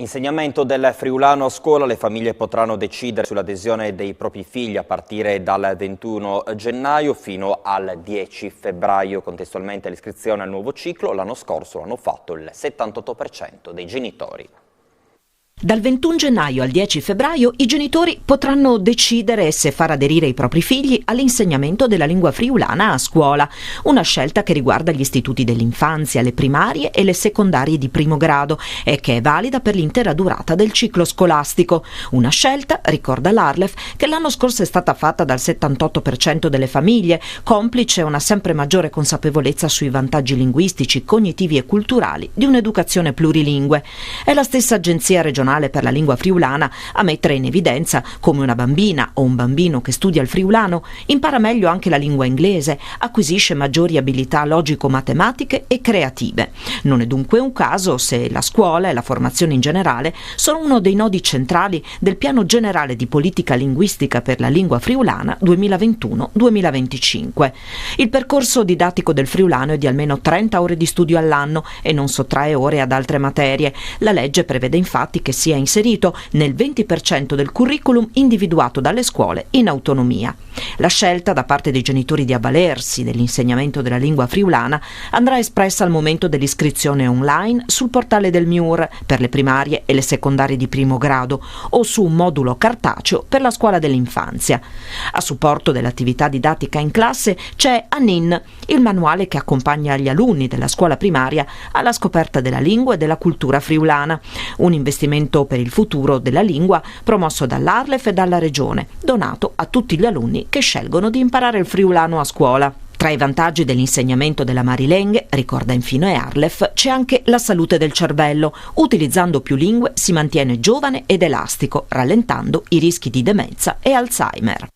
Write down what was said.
Insegnamento del friulano a scuola, le famiglie potranno decidere sull'adesione dei propri figli a partire dal 21 gennaio fino al 10 febbraio. Contestualmente all'iscrizione al nuovo ciclo, l'anno scorso l'hanno fatto il 78% dei genitori. Dal 21 gennaio al 10 febbraio i genitori potranno decidere se far aderire i propri figli all'insegnamento della lingua friulana a scuola, una scelta che riguarda gli istituti dell'infanzia, le primarie e le secondarie di primo grado e che è valida per l'intera durata del ciclo scolastico. Una scelta, ricorda l'Arlef, che l'anno scorso è stata fatta dal 78% delle famiglie, complice una sempre maggiore consapevolezza sui vantaggi linguistici, cognitivi e culturali di un'educazione plurilingue. È la stessa agenzia regionale per la lingua friulana a mettere in evidenza come una bambina o un bambino che studia il friulano impara meglio anche la lingua inglese, acquisisce maggiori abilità logico-matematiche e creative. Non è dunque un caso se la scuola e la formazione in generale sono uno dei nodi centrali del piano generale di politica linguistica per la lingua friulana 2021-2025. Il percorso didattico del friulano è di almeno 30 ore di studio all'anno e non sottrae ore ad altre materie. La legge prevede infatti che sia inserito nel 20% del curriculum individuato dalle scuole in autonomia. La scelta da parte dei genitori di avvalersi dell'insegnamento della lingua friulana andrà espressa al momento dell'iscrizione online sul portale del MIUR per le primarie e le secondarie di primo grado o su un modulo cartaceo per la scuola dell'infanzia. A supporto dell'attività didattica in classe c'è ANIN, il manuale che accompagna gli alunni della scuola primaria alla scoperta della lingua e della cultura friulana, un investimento per il futuro della lingua promosso dall'Arlef e dalla Regione, donato a tutti gli alunni che scelgono di imparare il friulano a scuola. Tra i vantaggi dell'insegnamento della Marilenghe, ricorda infine Arlef, c'è anche la salute del cervello. Utilizzando più lingue si mantiene giovane ed elastico, rallentando i rischi di demenza e Alzheimer.